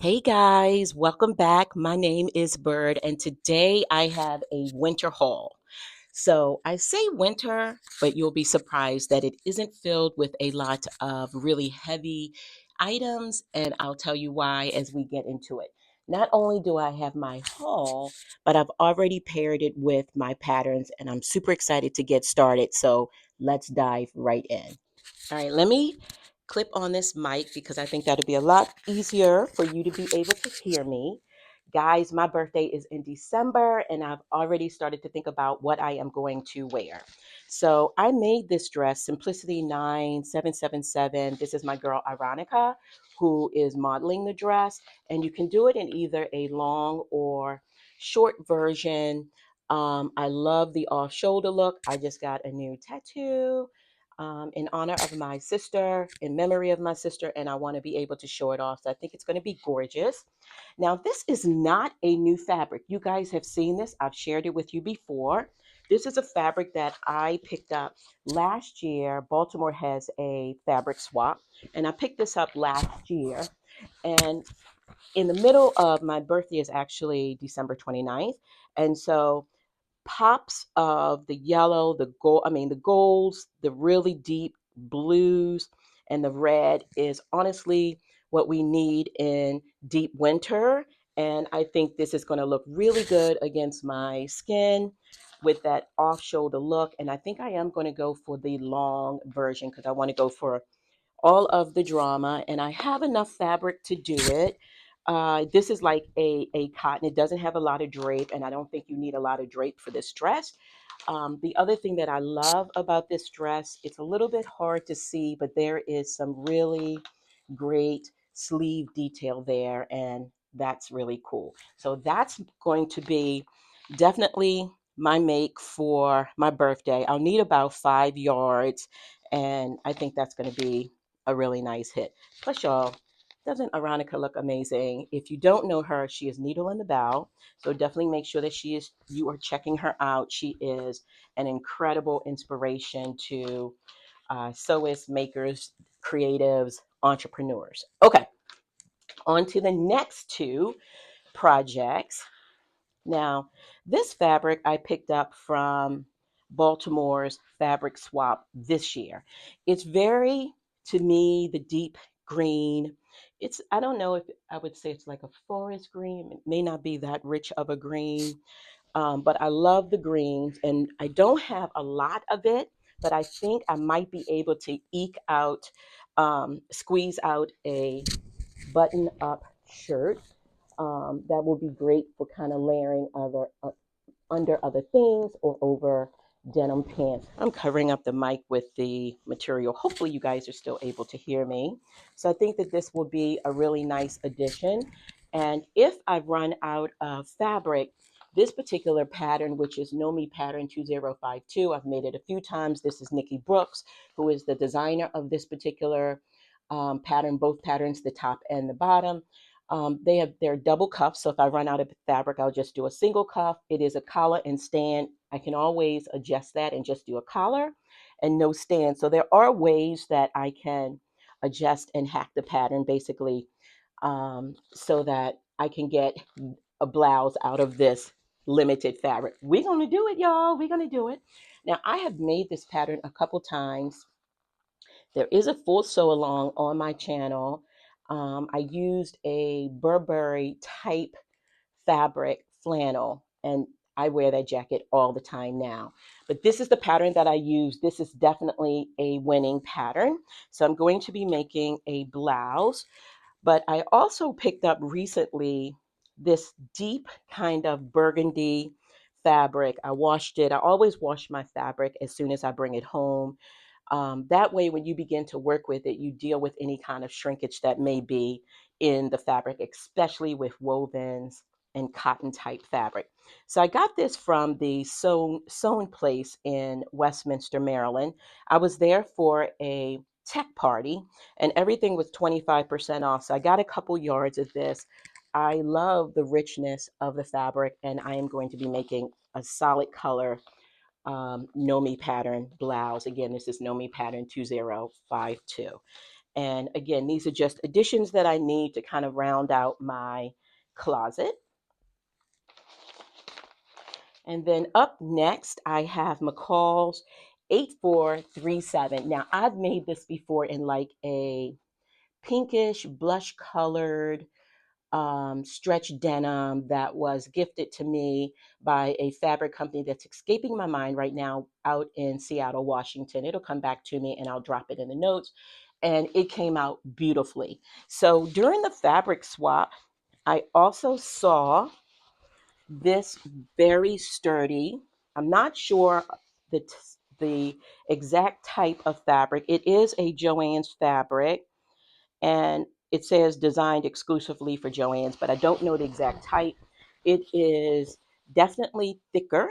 Hey guys, welcome back. My name is Byrd, and today I have a winter haul. So I say winter, but you'll be surprised that it isn't filled with a lot of really heavy items, and I'll tell you why as we get into it. Not only do I have my haul, but I've already paired it with my patterns, and I'm super excited to get started. So let's dive right in. All right, let me clip on this mic because I think that'll be a lot easier for you to be able to hear me. Guys, my birthday is in December and I've already started to think about what I am going to wear. So I made this dress, Simplicity 9777. This is my girl, Ironica, who is modeling the dress. And you can do it in either a long or short version. I love the off shoulder look. I just got a new tattoo in honor of my sister, in memory of my sister, and I want to be able to show it off. So I think it's going to be gorgeous. Now, this is not a new fabric. You guys have seen this. I've shared it with you before. This is a fabric that I picked up last year. Baltimore has a fabric swap, and I picked this up last year. And in the middle of my birthday is actually December 29th. And so pops of the yellow, the gold, the golds, the really deep blues, and the red is honestly what we need in deep winter. And I think this is going to look really good against my skin with that off shoulder look. And I think I am going to go for the long version because I want to go for all of the drama, and I have enough fabric to do it. This is like a cotton. It doesn't have a lot of drape, and I don't think you need a lot of drape for this dress. The other thing that I love about this dress, it's a little bit hard to see, but there is some really great sleeve detail there, and that's really cool. So that's going to be definitely my make for my birthday. I'll need about 5 yards, and I think that's going to be a really nice hit. Plus, y'all, doesn't Aronica look amazing? If you don't know her, she is Needle in the Bow. So definitely make sure that you are checking her out. She is an incredible inspiration to sewists, makers, creatives, entrepreneurs. Okay, on to the next two projects. Now, this fabric I picked up from Baltimore's Fabric Swap this year. It's very, to me, the deep green. I don't know if I would say it's like a forest green. It may not be that rich of a green, but I love the greens and I don't have a lot of it, but I think I might be able to squeeze out a button up shirt. That will be great for kind of layering under other things or over denim pants. I'm covering up the mic with the material. Hopefully you guys are still able to hear me. So I think that this will be a really nice addition. And if I run out of fabric, this particular pattern, which is Nomi pattern 2052, I've made it a few times. This is Nikki Brooks, who is the designer of this particular pattern, both patterns, the top and the bottom. They're double cuffs, so if I run out of fabric, I'll just do a single cuff. It is a collar and stand. I can always adjust that and just do a collar and no stand. So there are ways that I can adjust and hack the pattern basically, so that I can get a blouse out of this limited fabric. We're gonna do it, y'all. We're gonna do it. Now I have made this pattern a couple times. There is a full sew along on my channel. I used a Burberry type fabric flannel, and I wear that jacket all the time now. But this is the pattern that I use. This is definitely a winning pattern. So I'm going to be making a blouse, but I also picked up recently this deep kind of burgundy fabric. I washed it. I always wash my fabric as soon as I bring it home. That way, when you begin to work with it, you deal with any kind of shrinkage that may be in the fabric, especially with wovens and cotton type fabric. So I got this from the sewn place in Westminster, Maryland. I was there for a tech party and everything was 25% off. So I got a couple yards of this. I love the richness of the fabric, and I am going to be making a solid color Nomi pattern blouse. Again, this is Nomi pattern 2052. And again, these are just additions that I need to kind of round out my closet. And then up next, I have McCall's 8437. Now, I've made this before in like a pinkish, blush colored stretch denim that was gifted to me by a fabric company that's escaping my mind right now out in Seattle, Washington. It'll come back to me and I'll drop it in the notes. And it came out beautifully. So during the fabric swap, I also saw this very sturdy, I'm not sure the, the exact type of fabric. It is a Joann's fabric, and it says designed exclusively for Joann's, but I don't know the exact type. It is definitely thicker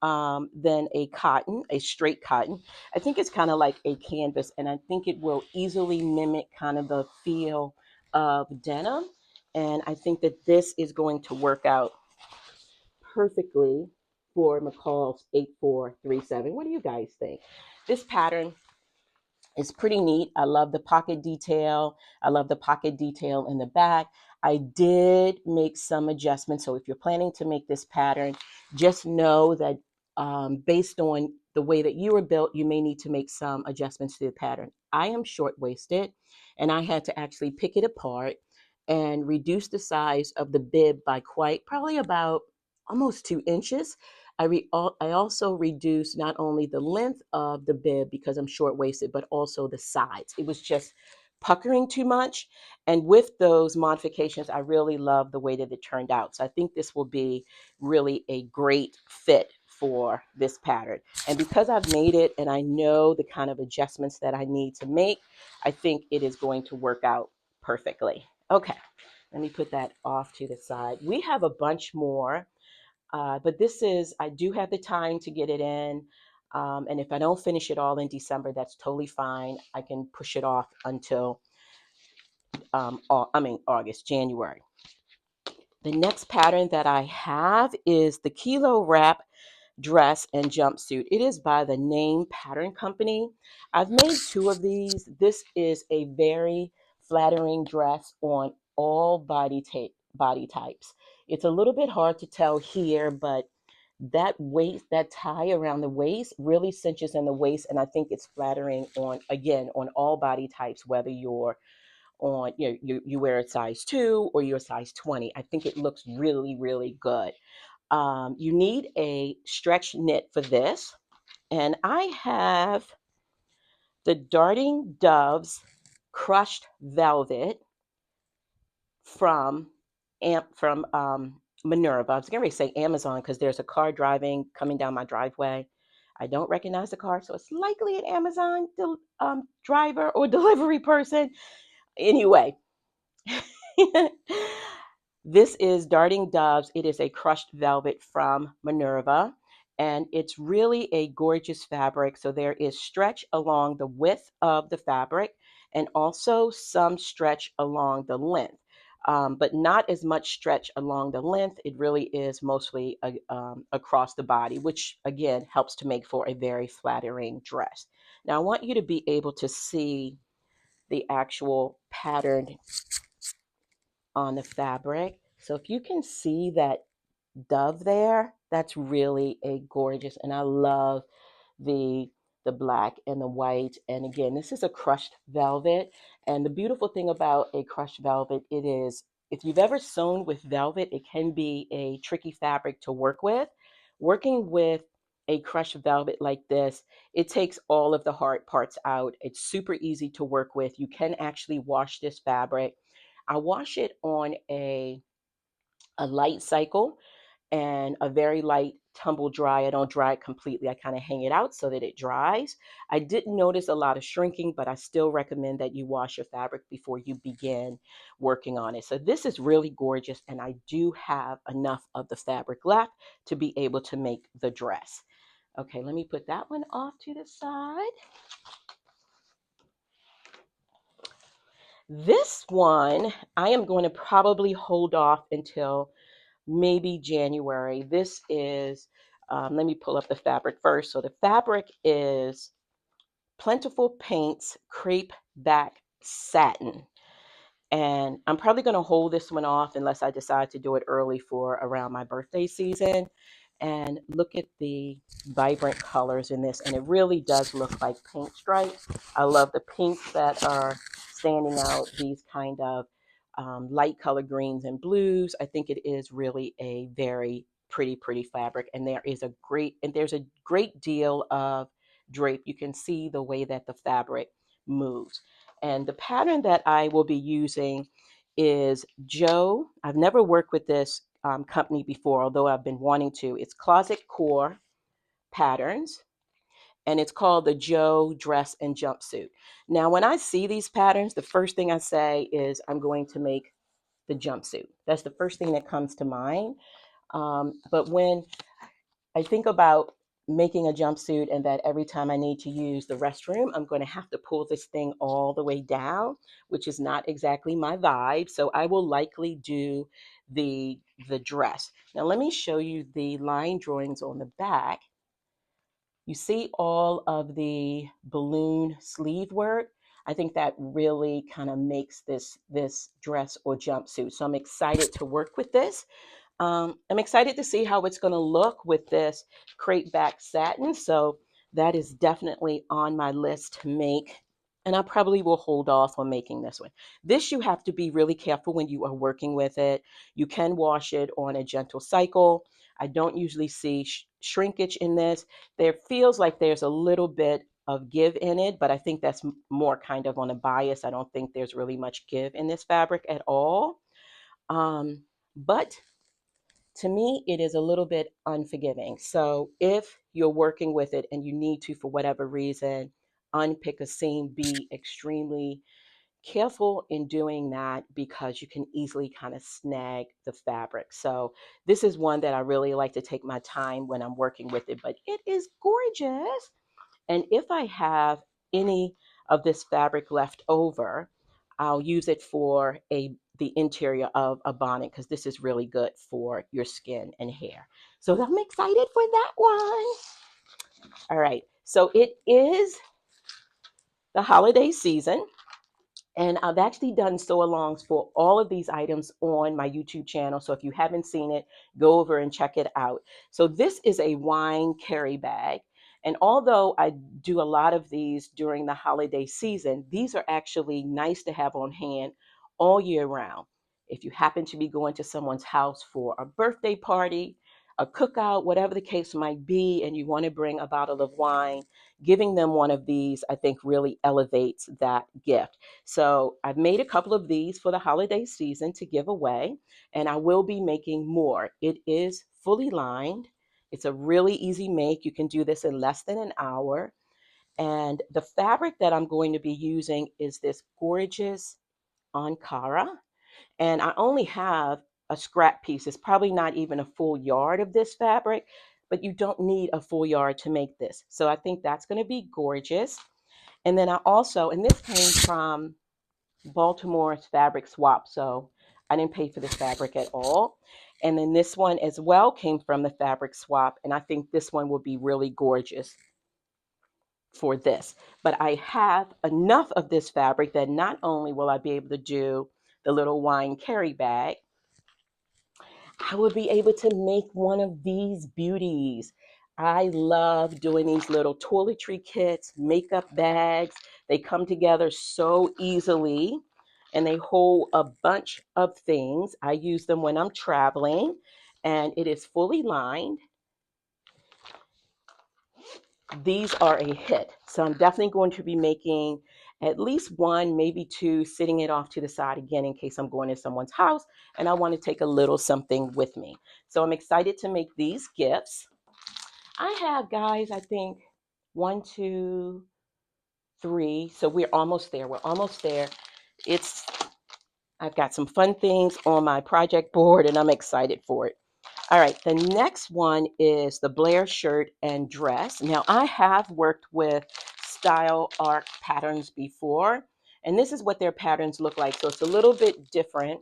than a cotton, a straight cotton. I think it's kind of like a canvas, and I think it will easily mimic kind of the feel of denim. And I think that this is going to work out perfectly for McCall's 8437. What do you guys think? This pattern is pretty neat. I love the pocket detail. I love the pocket detail in the back. I did make some adjustments. So if you're planning to make this pattern, just know that based on the way that you were built, you may need to make some adjustments to the pattern. I am short-waisted, and I had to actually pick it apart and reduce the size of the bib by probably about almost 2 inches. I also reduced not only the length of the bib because I'm short waisted, but also the sides. It was just puckering too much. And with those modifications, I really love the way that it turned out. So I think this will be really a great fit for this pattern. And because I've made it and I know the kind of adjustments that I need to make, I think it is going to work out perfectly. Okay, let me put that off to the side. We have a bunch more. But I do have the time to get it in. And if I don't finish it all in December, that's totally fine. I can push it off until, August, January. The next pattern that I have is the Kilo Wrap dress and jumpsuit. It is by the Name Pattern Company. I've made two of these. This is a very flattering dress on all body types. It's a little bit hard to tell here, but that tie around the waist really cinches in the waist, and I think it's flattering on all body types, whether you're on you wear a size 2 or you're a size 20. I think it looks really, really good. You need a stretch knit for this. And I have the Darting Doves crushed velvet from Minerva. I was going to say Amazon because there's a car coming down my driveway. I don't recognize the car, so it's likely an Amazon driver or delivery person. Anyway, this is Darting Doves. It is a crushed velvet from Minerva, and it's really a gorgeous fabric. So there is stretch along the width of the fabric and also some stretch along the length, but not as much stretch along the length. It really is mostly across the body, which again helps to make for a very flattering dress. Now, I want you to be able to see the actual pattern on the fabric. So if you can see that dove there, that's really a gorgeous, and I love the the black and the white. And again, this is a crushed velvet. And the beautiful thing about a crushed velvet, it is, if you've ever sewn with velvet, it can be a tricky fabric to work with. Working with a crushed velvet like this, it takes all of the hard parts out. It's super easy to work with. You can actually wash this fabric. I wash it on a light cycle and a very light tumble dry. I don't dry it completely. I kind of hang it out so that it dries. I didn't notice a lot of shrinking, but I still recommend that you wash your fabric before you begin working on it. So this is really gorgeous, and I do have enough of the fabric left to be able to make the dress. Okay, let me put that one off to the side. This one, I am going to probably hold off until maybe January. This is, let me pull up the fabric first. So the fabric is Plentiful Paints Crepe Back satin. And I'm probably going to hold this one off unless I decide to do it early for around my birthday season. And look at the vibrant colors in this. And it really does look like paint stripes. I love the pinks that are standing out, these kind of light color greens and blues. I think it is really a very pretty fabric. And there's a great deal of drape. You can see the way that the fabric moves. And the pattern that I will be using is Joe. I've never worked with this company before, although I've been wanting to. It's Closet Core Patterns, and it's called the Joe Dress and Jumpsuit. Now, when I see these patterns, the first thing I say is I'm going to make the jumpsuit. That's the first thing that comes to mind. But when I think about making a jumpsuit and that every time I need to use the restroom, I'm going to have to pull this thing all the way down, which is not exactly my vibe. So I will likely do the the dress. Now let me show you the line drawings on the back. You see all of the balloon sleeve work. I think that really kind of makes this dress or jumpsuit. So I'm excited to work with this. I'm excited to see how it's going to look with this crepe back satin. So that is definitely on my list to make. And I probably will hold off on making this one. This you have to be really careful when you are working with it. You can wash it on a gentle cycle. I don't usually see shrinkage in this. There feels like there's a little bit of give in it, but I think that's more kind of on a bias. I don't think there's really much give in this fabric at all. But to me, it is a little bit unforgiving. So if you're working with it and you need to, for whatever reason, unpick a seam, be extremely careful in doing that because you can easily kind of snag the fabric. So this is one that I really like to take my time when I'm working with it, but it is gorgeous. And if I have any of this fabric left over, I'll use it for the interior of a bonnet because this is really good for your skin and hair. So I'm excited for that one. All right. So it is the holiday season. And I've actually done sew-alongs for all of these items on my YouTube channel. So if you haven't seen it, go over and check it out. So this is a wine carry bag. And although I do a lot of these during the holiday season, these are actually nice to have on hand all year round. If you happen to be going to someone's house for a birthday party, a cookout, whatever the case might be, and you want to bring a bottle of wine, giving them one of these, I think, really elevates that gift. So I've made a couple of these for the holiday season to give away, and I will be making more. It is fully lined. It's a really easy make. You can do this in less than an hour. And the fabric that I'm going to be using is this gorgeous Ankara. And I only have a scrap piece. It's probably not even a full yard of this fabric, but you don't need a full yard to make this. So I think that's going to be gorgeous. And then I also, and this came from Baltimore's Fabric Swap. So I didn't pay for this fabric at all. And then this one as well came from the Fabric Swap. And I think this one will be really gorgeous for this. But I have enough of this fabric that not only will I be able to do the little wine carry bag, I would be able to make one of these beauties. I love doing these little toiletry kits, makeup bags. They come together so easily and they hold a bunch of things. I use them when I'm traveling and it is fully lined. These are a hit. So I'm definitely going to be making at least one, maybe two, sitting it off to the side again in case I'm going to someone's house and I want to take a little something with me. So I'm excited to make these gifts. I have, guys, I think 1, 2, 3. So we're almost there. We're almost there. I've got some fun things on my project board and I'm excited for it. All right, the next one is the Blair shirt and dress. Now, I have worked with Style Arc patterns before, and this is what their patterns look like. So it's a little bit different.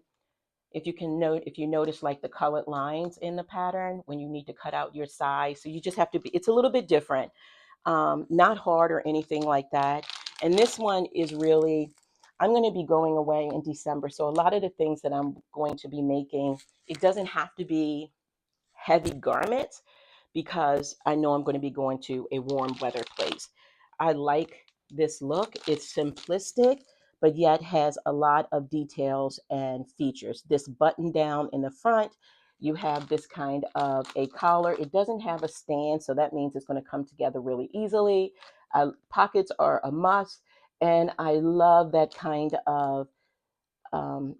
If you notice like the colored lines in the pattern when you need to cut out your size. So you just have to be, it's a little bit different, not hard or anything like that. And this one is really I'm going to be going away in December. So a lot of the things that I'm going to be making, it doesn't have to be heavy garments because I know I'm going to be going to a warm weather place. I like this look. It's simplistic, but yet has a lot of details and features. This button down in the front, you have this kind of a collar. It doesn't have a stand, so that means it's going to come together really easily. Pockets are a must, and I love that kind of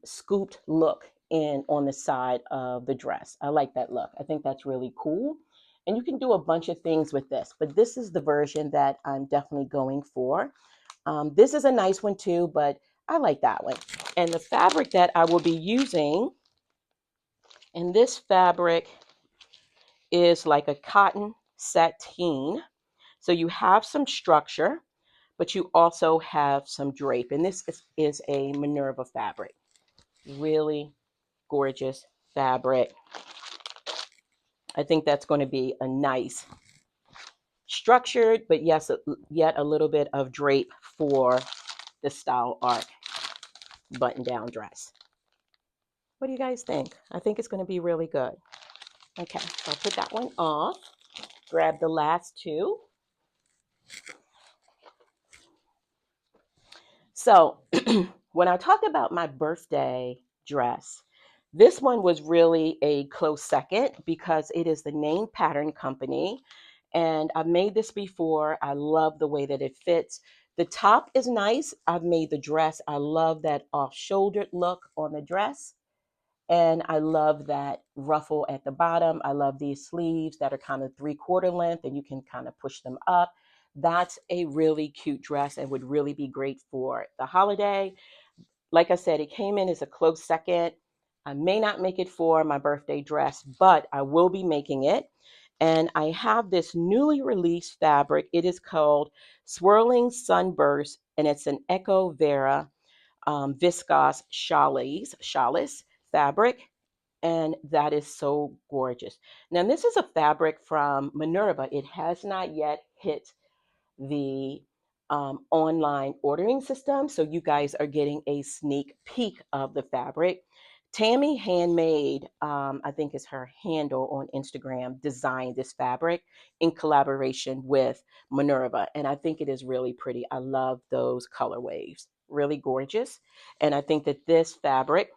scooped look in on the side of the dress. I like that look. I think that's really cool. And you can do a bunch of things with this, but this is the version that I'm definitely going for. This is a nice one too, but I like that one. And the fabric that I will be using in this fabric is like a cotton sateen. So you have some structure, but you also have some drape. And this is a Minerva fabric. Really gorgeous fabric. I think that's going to be a nice structured, but yes, yet a little bit of drape for the style arc button down dress. What do you guys think? I think it's going to be really good. Okay, so I'll put that one off. Grab the last two. So when I talked about my birthday dress, this one was really a close second because it is the name pattern company. And I've made this before. I love the way that it fits. The top is nice. I've made the dress. I love that off-shouldered look on the dress. And I love that ruffle at the bottom. I love these sleeves that are kind of 3/4 length and you can kind of push them up. That's a really cute dress and would really be great for the holiday. Like I said, it came in as a close second. I may not make it for my birthday dress, but I will be making it. And I have this newly released fabric. It is called Swirling Sunburst, and it's an Echo Vera viscose challis fabric. And that is so gorgeous. Now, this is a fabric from Minerva. It has not yet hit the online ordering system. So you guys are getting a sneak peek of the fabric. Tammy Handmade, I think is her handle on Instagram, designed this fabric in collaboration with Minerva. And I think it is really pretty. I love those color waves, really gorgeous. And I think that this fabric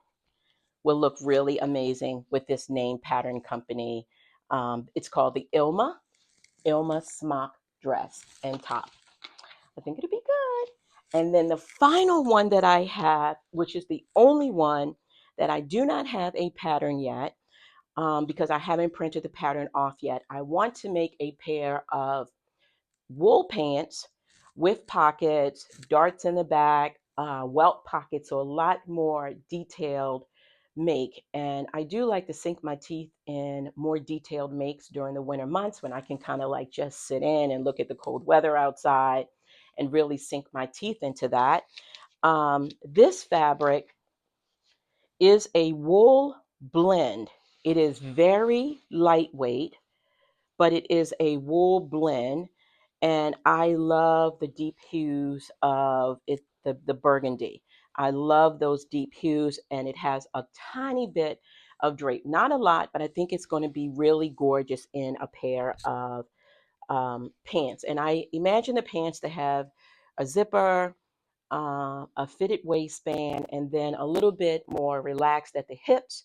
will look really amazing with this name pattern company. It's called the Ilma Smock Dress and Top. I think it'll be good. And then the final one that I have, which is the only one that I do not have a pattern yet, because I haven't printed the pattern off yet. I want to make a pair of wool pants with pockets, darts in the back, welt pockets, so a lot more detailed make. And I do like to sink my teeth in more detailed makes during the winter months when I can kind of like just sit in and look at the cold weather outside and really sink my teeth into that. This fabric is a wool blend. It is very lightweight, but it is a wool blend. And I love the deep hues of it, the burgundy. I love those deep hues, and it has a tiny bit of drape. Not a lot, but I think it's going to be really gorgeous in a pair of pants. And I imagine the pants to have a zipper, a fitted waistband, and then a little bit more relaxed at the hips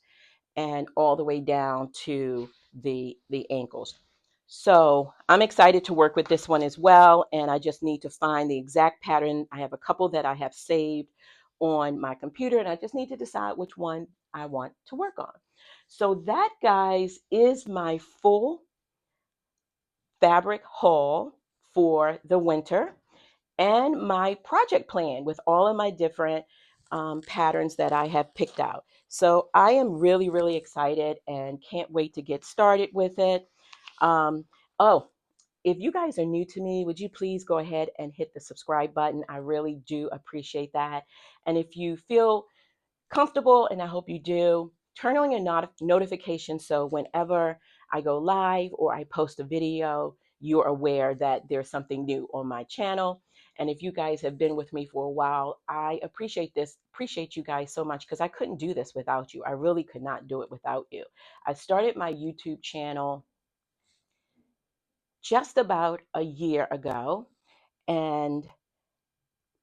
and all the way down to the ankles. So I'm excited to work with this one as well. And I just need to find the exact pattern. I have a couple that I have saved on my computer, and I just need to decide which one I want to work on. So that, guys, is my full fabric haul for the winter and my project plan with all of my different patterns that I have picked out. So I am really, really excited and can't wait to get started with it. Um, oh, if you guys are new to me, would you please go ahead and hit the subscribe button? I really do appreciate that. And if you feel comfortable, and I hope you do, turn on your notifications so whenever I go live or I post a video, you're aware that there's something new on my channel. And if you guys have been with me for a while, I appreciate you guys so much because I couldn't do this without you. I really could not do it without you. I started my YouTube channel just about a year ago, and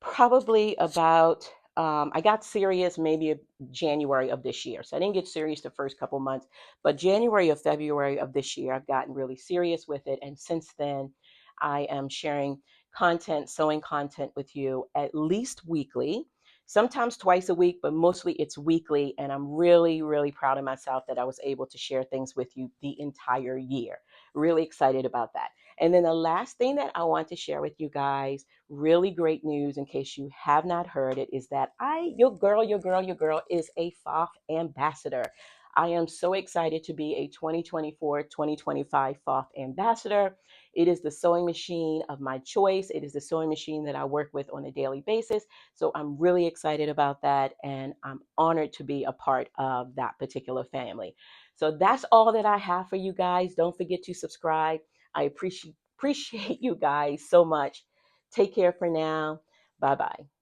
probably about I got serious maybe January of this year. So I didn't get serious the first couple months, but January or February of this year, I've gotten really serious with it. And since then, I am sharing content, sewing content with you at least weekly, sometimes twice a week, but mostly it's weekly. And I'm really, really proud of myself that I was able to share things with you the entire year. Really excited about that. And then the last thing that I want to share with you guys, really great news in case you have not heard it, is that your girl is a FOF ambassador. I am so excited to be a 2024-2025 FOF ambassador. It is the sewing machine of my choice. It is the sewing machine that I work with on a daily basis. So I'm really excited about that, and I'm honored to be a part of that particular family. So that's all that I have for you guys. Don't forget to subscribe. I appreciate you guys so much. Take care for now. Bye bye.